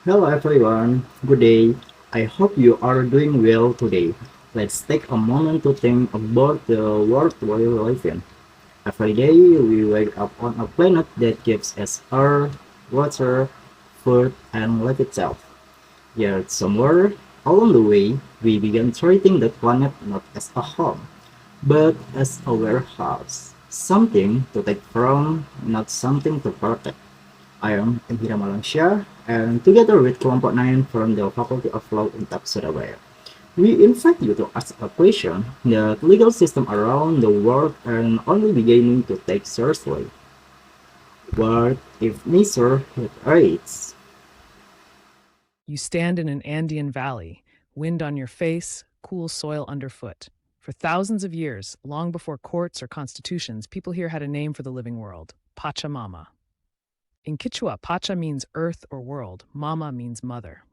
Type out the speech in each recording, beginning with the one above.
Hello everyone, good day. I hope you are doing well today. Let's take a moment to think about the world we live in. Every day we wake up on a planet that gives us air, water, food, and life itself. Yet somewhere along the way, we began treating the planet not as a home, but as a warehouse. Something to take from, not something to protect. I am Indira Malaysia, and together with Kelompok 9 from the Faculty of Law UNTAP Surabaya, we invite you to ask a question that legal system around the world are only beginning to take seriously. What if nature hit rates? You stand in an Andean valley, wind on your face, cool soil underfoot. For thousands of years, long before courts or constitutions, people here had a name for the living world: Pachamama. In Quechua, Pacha means earth or world, Mama means mother.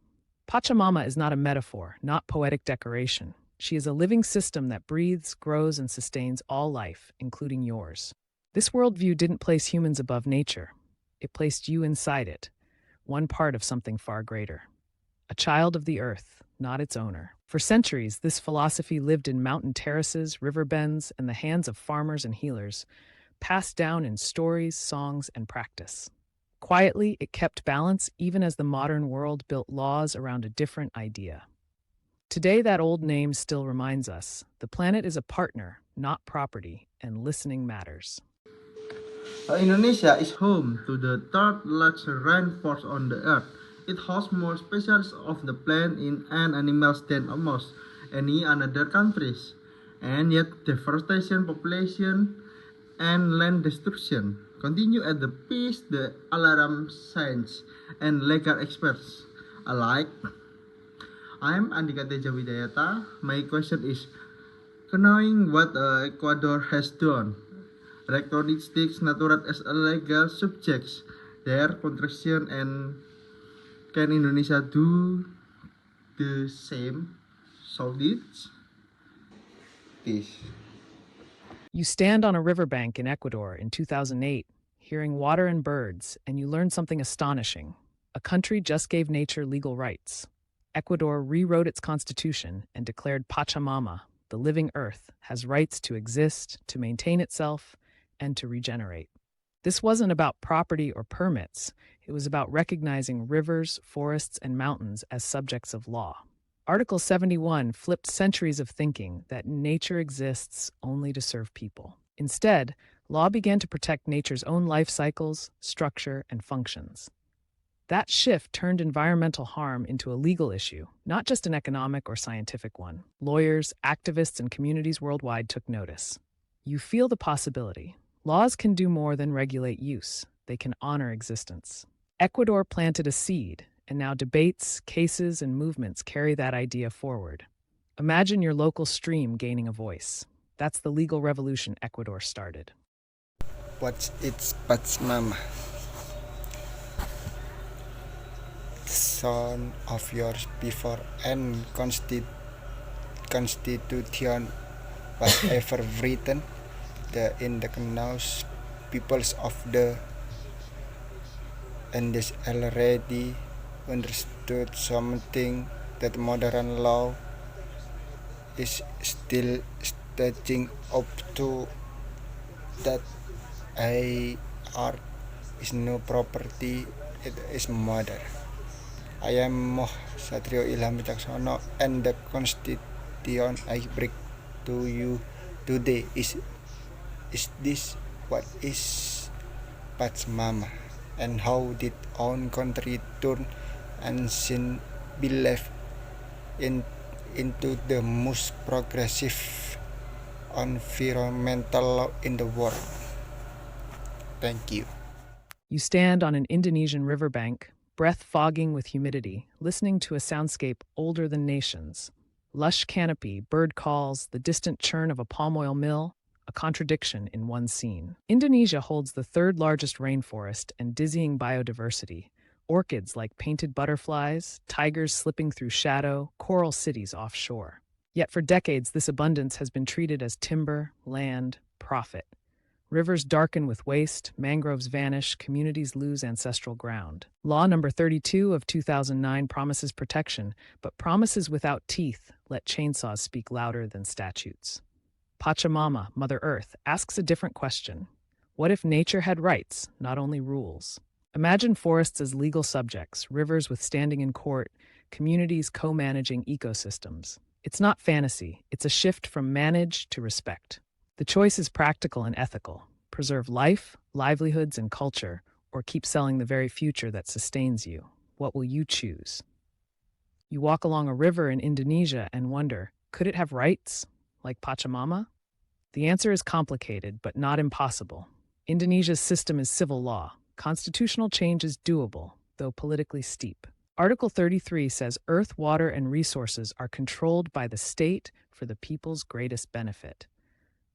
Pachamama is not a metaphor, not poetic decoration. She is a living system that breathes, grows, and sustains all life, including yours. This worldview didn't place humans above nature. It placed you inside it, one part of something far greater. A child of the earth, not its owner. For centuries, this philosophy lived in mountain terraces, river bends, and the hands of farmers and healers, passed down in stories, songs, and practice. Quietly, it kept balance even as the modern world built laws around a different idea. Today, that old name still reminds us the planet is a partner, not property, and listening matters. Indonesia is home to the third largest rainforest on the earth. It hosts more species of the plant and animals than almost any other countries. And yet deforestation, population, and land destruction continue at the pace the alarm science and legal experts alike. I'm Andika Teja Widayata. My question is, knowing what Ecuador has done, recording sticks natural as a legal subjects, their contraction, and can Indonesia do the same? So this peace. You stand on a riverbank in Ecuador in 2008, hearing water and birds, and you learn something astonishing. A country just gave nature legal rights. Ecuador rewrote its constitution and declared Pachamama, the living earth, has rights to exist, to maintain itself, and to regenerate. This wasn't about property or permits. It was about recognizing rivers, forests, and mountains as subjects of law. Article 71 flipped centuries of thinking that nature exists only to serve people. Instead, law began to protect nature's own life cycles, structure, and functions. That shift turned environmental harm into a legal issue, not just an economic or scientific one. Lawyers, activists, and communities worldwide took notice. You feel the possibility. Laws can do more than regulate use. They can honor existence. Ecuador planted a seed, and now debates, cases, and movements carry that idea forward. Imagine your local stream gaining a voice. That's the legal revolution Ecuador started. What's its Pachamama? Son of yours before and constitution was ever written, the indigenous peoples of the Andes already understood something that modern law is still staging up to, that a art is no property, it is murder. I am Moh Satrio Ilham Wicaksono, and the constitution I bring to you today is this: what is Pachamama, and how did our country turn ancient belief in, into the most progressive environmental law in the world? Thank you. You stand on an Indonesian riverbank, breath fogging with humidity, listening to a soundscape older than nations. Lush canopy, bird calls, the distant churn of a palm oil mill, a contradiction in one scene. Indonesia holds the third largest rainforest and dizzying biodiversity. Orchids like painted butterflies, tigers slipping through shadow, coral cities offshore. Yet for decades, this abundance has been treated as timber, land, profit. Rivers darken with waste, mangroves vanish, communities lose ancestral ground. Law number 32 of 2009 promises protection, but promises without teeth let chainsaws speak louder than statutes. Pachamama, Mother Earth, asks a different question. What if nature had rights, not only rules? Imagine forests as legal subjects, rivers with standing in court, communities co-managing ecosystems. It's not fantasy, it's a shift from manage to respect. The choice is practical and ethical. Preserve life, livelihoods, and culture, or keep selling the very future that sustains you. What will you choose? You walk along a river in Indonesia and wonder, could it have rights, like Pachamama? The answer is complicated, but not impossible. Indonesia's system is civil law. Constitutional change is doable, though politically steep. Article 33 says earth, water, and resources are controlled by the state for the people's greatest benefit.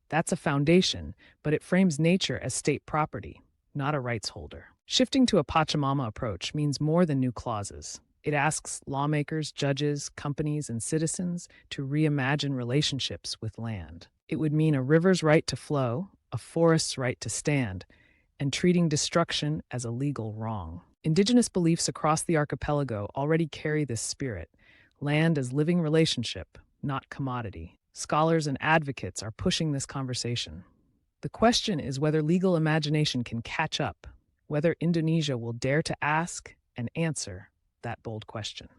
That's a foundation, but it frames nature as state property, not a rights holder. Shifting to a Pachamama approach means more than new clauses. It asks lawmakers, judges, companies, and citizens to reimagine relationships with land. It would mean a river's right to flow, a forest's right to stand, and treating destruction as a legal wrong. Indigenous beliefs across the archipelago already carry this spirit: land as living relationship, not commodity. Scholars and advocates are pushing this conversation. The question is whether legal imagination can catch up, whether Indonesia will dare to ask and answer that bold question.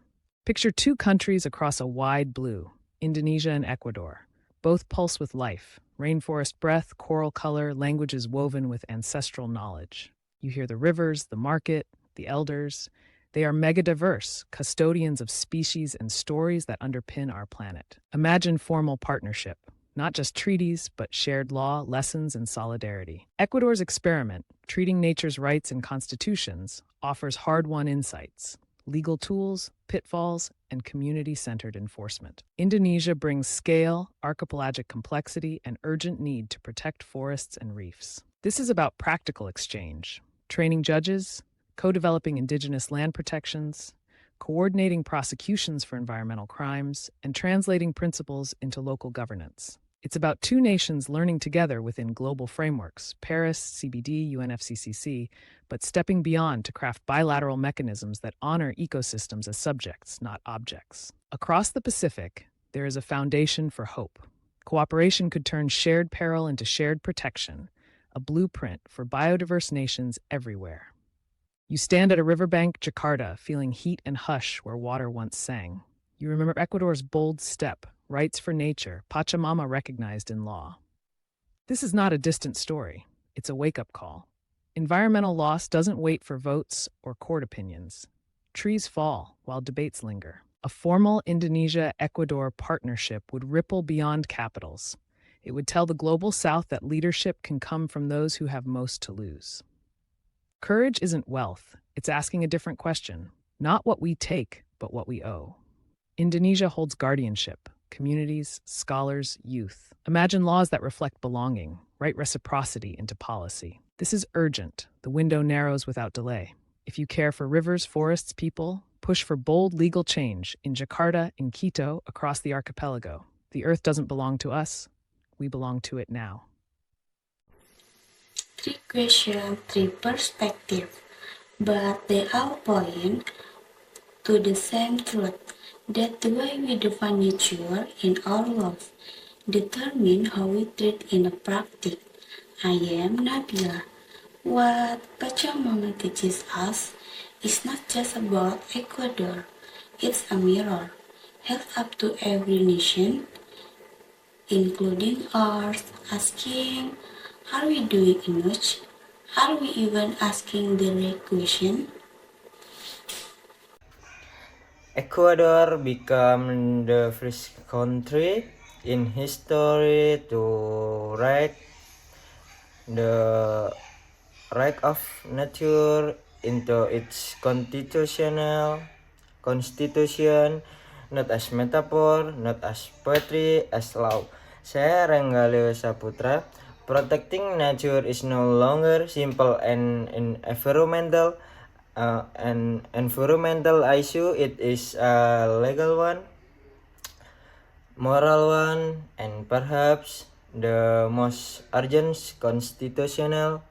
Picture two countries across a wide blue, Indonesia and Ecuador. Both pulse with life, rainforest breath, coral color, languages woven with ancestral knowledge. You hear the rivers, the market, the elders. They are megadiverse, custodians of species and stories that underpin our planet. Imagine formal partnership, not just treaties, but shared law, lessons, and solidarity. Ecuador's experiment, treating nature's rights and constitutions, offers hard-won insights, legal tools, pitfalls, and community-centered enforcement. Indonesia brings scale, archipelagic complexity, and urgent need to protect forests and reefs. This is about practical exchange, training judges, co-developing indigenous land protections, coordinating prosecutions for environmental crimes, and translating principles into local governance. It's about two nations learning together within global frameworks, Paris, CBD, UNFCCC, but stepping beyond to craft bilateral mechanisms that honor ecosystems as subjects, not objects. Across the Pacific, there is a foundation for hope. Cooperation could turn shared peril into shared protection, a blueprint for biodiverse nations everywhere. You stand at a riverbank, Jakarta, feeling heat and hush where water once sang. You remember Ecuador's bold step, rights for nature, Pachamama recognized in law. This is not a distant story. It's a wake-up call. Environmental loss doesn't wait for votes or court opinions. Trees fall while debates linger. A formal Indonesia-Ecuador partnership would ripple beyond capitals. It would tell the global South that leadership can come from those who have most to lose. Courage isn't wealth. It's asking a different question. Not what we take, but what we owe. Indonesia holds guardianship. Communities, scholars, youth. Imagine laws that reflect belonging, write reciprocity into policy. This is urgent. The window narrows without delay. If you care for rivers, forests, people, push for bold legal change in Jakarta, in Quito, across the archipelago. The earth doesn't belong to us. We belong to it now. Three questions, three perspectives, but they all point to the same truth, that the way we define nature in our lives determine how we treat in a practice. I am Nabila. What Pachamama teaches us is not just about Ecuador, it's a mirror held up to every nation, including ours, asking, are we doing enough? Are we even asking the right question? Ecuador became the first country in history to write the right of nature into its constitution, not as metaphor, not as poetry, as law. Saya Renggaleo Saputra. Protecting nature is no longer simple and an environmental issue. It is a legal one, moral one, and perhaps the most urgent constitutional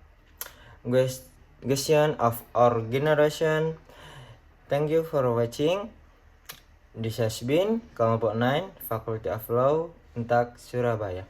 question of our generation. Thank you for watching. This has been kelompok 9 Faculty of Law, Untak, Surabaya.